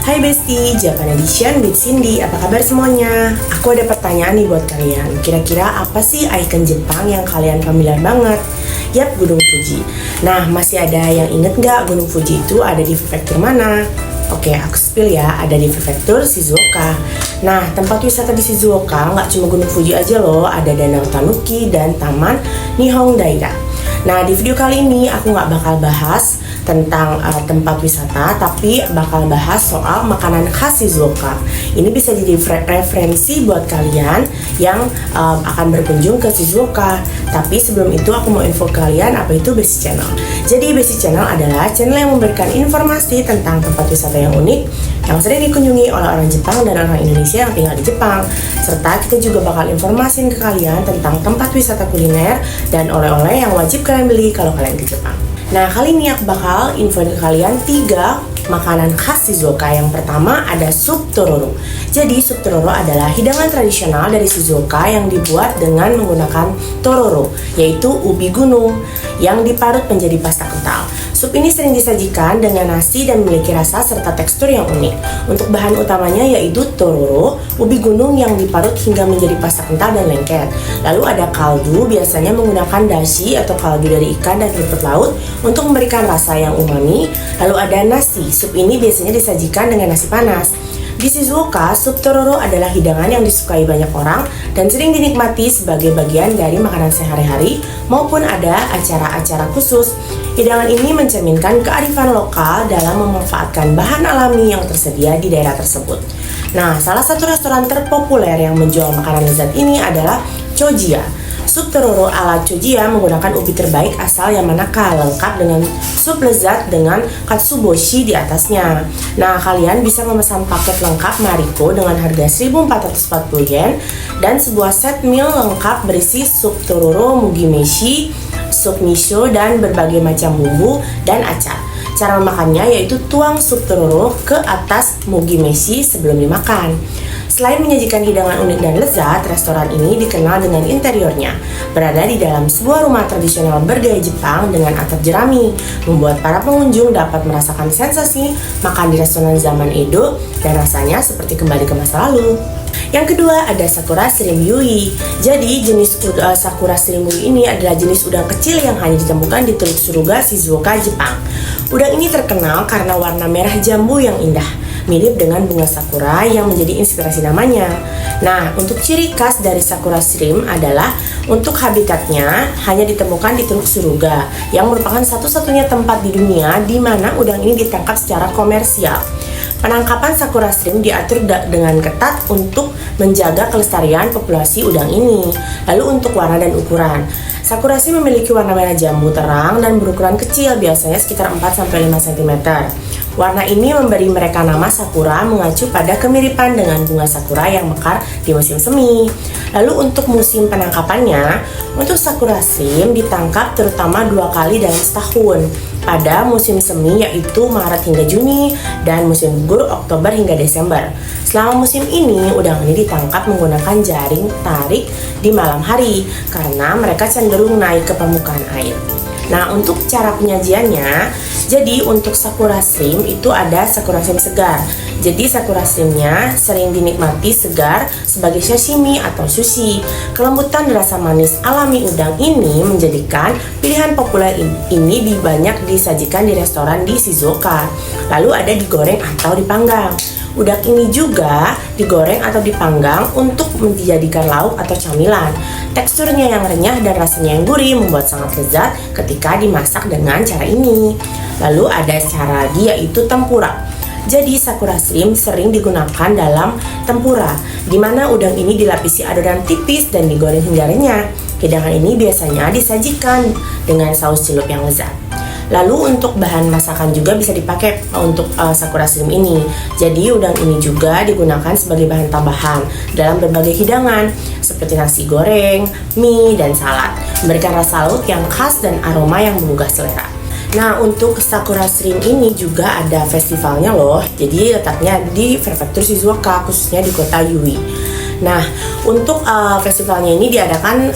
Hai Besti, Japan Edition with Cindy, apa kabar semuanya? Aku ada pertanyaan nih buat kalian. Kira-kira apa sih ikon Jepang yang kalian familiar banget? Yap, Gunung Fuji. Nah, masih ada yang inget nggak Gunung Fuji itu ada di prefektur mana? Oke, aku spill ya, ada di prefektur Shizuoka. Nah, tempat wisata di Shizuoka nggak cuma Gunung Fuji aja loh, ada Danau Tanuki dan Taman Nihondaira. Nah, di video kali ini aku nggak bakal bahas tentang tempat wisata, tapi bakal bahas soal makanan khas Shizuoka. Ini bisa jadi referensi buat kalian yang akan berkunjung ke Shizuoka. Tapi sebelum itu aku mau info kalian apa itu Besi Channel. Jadi Besi Channel adalah channel yang memberikan informasi tentang tempat wisata yang unik yang sering dikunjungi oleh orang Jepang dan orang Indonesia yang tinggal di Jepang. Serta kita juga bakal informasiin ke kalian tentang tempat wisata kuliner dan oleh-oleh yang wajib kalian beli kalau kalian ke Jepang. Nah, kali ini aku bakal infoin ke kalian 3 makanan khas Shizuoka. Yang pertama ada sup tororo. Jadi sup tororo adalah hidangan tradisional dari Shizuoka yang dibuat dengan menggunakan tororo, yaitu ubi gunung yang diparut menjadi pasta kental. Sup ini sering disajikan dengan nasi dan memiliki rasa serta tekstur yang unik. Untuk bahan utamanya yaitu tororo, ubi gunung yang diparut hingga menjadi pasta kental dan lengket. Lalu ada kaldu, biasanya menggunakan dashi atau kaldu dari ikan dan rumput laut untuk memberikan rasa yang umami. Lalu ada nasi, sup ini biasanya disajikan dengan nasi panas. Di Shizuoka, sup tororo adalah hidangan yang disukai banyak orang dan sering dinikmati sebagai bagian dari makanan sehari-hari maupun ada acara-acara khusus. Hidangan ini mencerminkan kearifan lokal dalam memanfaatkan bahan alami yang tersedia di daerah tersebut. Nah, salah satu restoran terpopuler yang menjual makanan lezat ini adalah Chojiya. Sup tororo ala Chojiya menggunakan ubi terbaik asal Yamanaka, lengkap dengan sup lezat dengan katsuboshi di atasnya. Nah, kalian bisa memesan paket lengkap Mariko dengan harga 1.440 yen dan sebuah set meal lengkap berisi sup tororo, mugi meshi, sup miso, dan berbagai macam bumbu dan acar. Cara memakannya yaitu tuang sup tororo ke atas mugi meshi sebelum dimakan. Selain menyajikan hidangan unik dan lezat, restoran ini dikenal dengan interiornya. Berada di dalam sebuah rumah tradisional bergaya Jepang dengan atap jerami, membuat para pengunjung dapat merasakan sensasi makan di restoran zaman Edo dan rasanya seperti kembali ke masa lalu. Yang kedua ada Sakura Shrimp Yui. Jadi jenis Sakura Shrimp Yui ini adalah jenis udang kecil yang hanya ditemukan di Teluk Suruga, Shizuoka, Jepang. Udang ini terkenal karena warna merah jambu yang indah, mirip dengan bunga sakura yang menjadi inspirasi namanya. Nah, untuk ciri khas dari Sakura Shrimp adalah untuk habitatnya hanya ditemukan di Teluk Suruga, yang merupakan satu-satunya tempat di dunia di mana udang ini ditangkap secara komersial. Penangkapan Sakura Shrimp diatur dengan ketat untuk menjaga kelestarian populasi udang ini. Lalu untuk warna dan ukuran, Sakura Shrimp memiliki warna merah jambu terang dan berukuran kecil, biasanya sekitar 4-5 cm. Warna ini memberi mereka nama sakura, mengacu pada kemiripan dengan bunga sakura yang mekar di musim semi. Lalu untuk musim penangkapannya, untuk Sakura Shrimp ditangkap terutama 2 kali dalam setahun. Pada musim semi yaitu Maret hingga Juni dan musim gugur Oktober hingga Desember. Selama musim ini, udang ini ditangkap menggunakan jaring tarik di malam hari karena mereka cenderung naik ke permukaan air. Nah, untuk cara penyajiannya, jadi untuk Sakura Shrimp itu ada Sakura Shrimp segar. Jadi Sakura Shrimpnya sering dinikmati segar sebagai sashimi atau sushi. Kelembutan dan rasa manis alami udang ini menjadikan pilihan populer ini banyak disajikan di restoran di Shizuoka. Lalu ada digoreng atau dipanggang. Udang ini juga digoreng atau dipanggang untuk dijadikan lauk atau camilan. Teksturnya yang renyah dan rasanya yang gurih membuat sangat lezat ketika dimasak dengan cara ini. Lalu ada cara lagi yaitu tempura. Jadi Sakura Shrimp sering digunakan dalam tempura, di mana udang ini dilapisi adonan tipis dan digoreng hingga renyah. Hidangan ini biasanya disajikan dengan saus celup yang lezat. Lalu untuk bahan masakan juga bisa dipakai untuk Sakura Shrimp ini. Jadi udang ini juga digunakan sebagai bahan tambahan dalam berbagai hidangan seperti nasi goreng, mie, dan salad, memberikan rasa laut yang khas dan aroma yang menggugah selera. Nah, untuk Sakura Shrimp ini juga ada festivalnya loh. Jadi letaknya di prefektur Shizuoka, khususnya di kota Yui. Nah, untuk festivalnya ini diadakan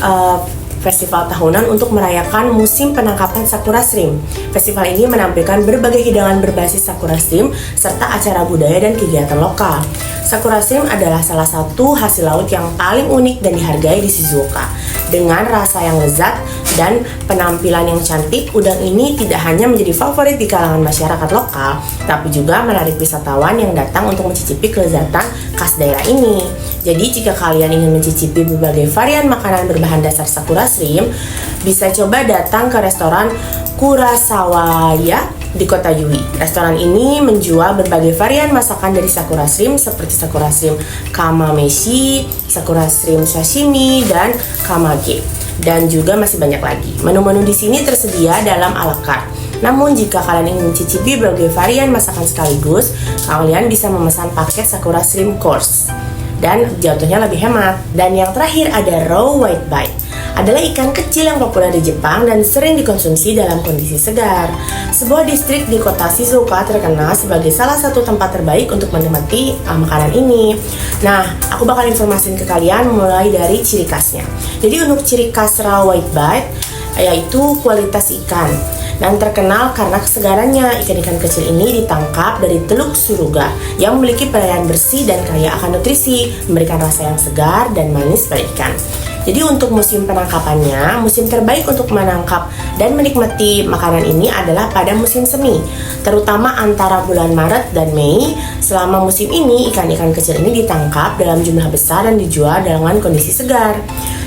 festival tahunan untuk merayakan musim penangkapan sakura shrimp. Festival ini menampilkan berbagai hidangan berbasis sakura shrimp serta acara budaya dan kegiatan lokal. Sakura shrimp adalah salah satu hasil laut yang paling unik dan dihargai di Shizuoka. Dengan rasa yang lezat dan penampilan yang cantik, udang ini tidak hanya menjadi favorit di kalangan masyarakat lokal, tapi juga menarik wisatawan yang datang untuk mencicipi kelezatan khas daerah ini. Jadi jika kalian ingin mencicipi berbagai varian makanan berbahan dasar sakura shrimp, bisa coba datang ke restoran Kurasawaya di kota Yui. Restoran ini menjual berbagai varian masakan dari sakura shrimp seperti sakura shrimp kamameshi, sakura shrimp sashimi, dan kamage. Dan juga masih banyak lagi. Menu-menu di sini tersedia dalam a la carte. Namun jika kalian ingin mencicipi berbagai varian masakan sekaligus, kalian bisa memesan paket sakura shrimp course dan jatuhnya lebih hemat. Dan yang terakhir ada raw whitebait. Adalah ikan kecil yang populer di Jepang dan sering dikonsumsi dalam kondisi segar. Sebuah distrik di kota Shizuoka terkenal sebagai salah satu tempat terbaik untuk menikmati makanan ini. Nah, aku bakal informasiin ke kalian mulai dari ciri khasnya. Jadi untuk ciri khas raw whitebait yaitu kualitas ikan dan terkenal karena kesegarannya. Ikan-ikan kecil ini ditangkap dari Teluk Suruga yang memiliki perairan bersih dan kaya akan nutrisi, memberikan rasa yang segar dan manis pada ikan. Jadi untuk musim penangkapannya, musim terbaik untuk menangkap dan menikmati makanan ini adalah pada musim semi, terutama antara bulan Maret dan Mei. Selama musim ini, ikan-ikan kecil ini ditangkap dalam jumlah besar dan dijual dengan kondisi segar.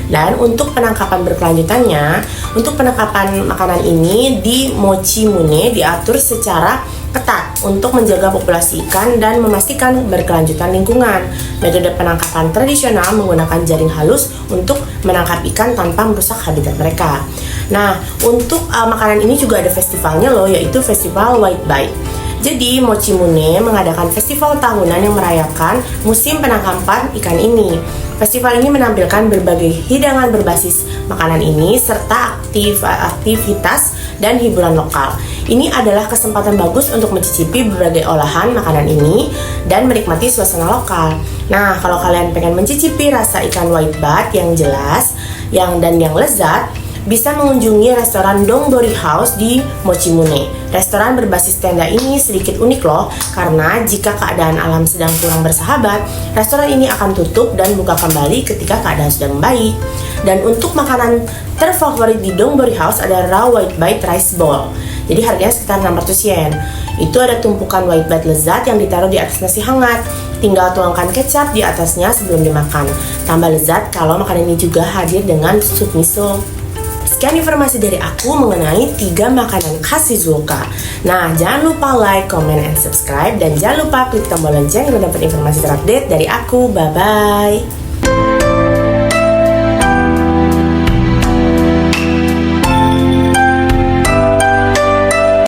Dan untuk penangkapan berkelanjutannya, untuk penangkapan makanan ini di Mochimune diatur secara ketat untuk menjaga populasi ikan dan memastikan berkelanjutan lingkungan. Metode penangkapan tradisional menggunakan jaring halus untuk menangkap ikan tanpa merusak habitat mereka. Nah, untuk makanan ini juga ada festivalnya loh, yaitu Festival Whitebait. Jadi Mochimune mengadakan festival tahunan yang merayakan musim penangkapan ikan ini. Festival ini menampilkan berbagai hidangan berbasis makanan ini serta aktivitas dan hiburan lokal. Ini adalah kesempatan bagus untuk mencicipi berbagai olahan makanan ini dan menikmati suasana lokal. Nah, kalau kalian pengen mencicipi rasa ikan whitebait yang jelas dan yang lezat, bisa mengunjungi restoran Dongbori House di Mochimune. Restoran berbasis tenda ini sedikit unik loh, karena jika keadaan alam sedang kurang bersahabat, restoran ini akan tutup dan buka kembali ketika keadaan sudah membaik. Dan untuk makanan terfavorit di Dongbori House ada raw whitebait rice bowl. Jadi harganya sekitar 600 yen. Itu ada tumpukan whitebait lezat yang ditaruh di atas nasi hangat. Tinggal tuangkan kecap di atasnya sebelum dimakan. Tambah lezat kalau makanan ini juga hadir dengan sup miso. Sekian informasi dari aku mengenai 3 makanan khas Shizuoka. Nah, jangan lupa like, comment, and subscribe. Dan jangan lupa klik tombol lonceng untuk dapat informasi terupdate dari aku. Bye-bye.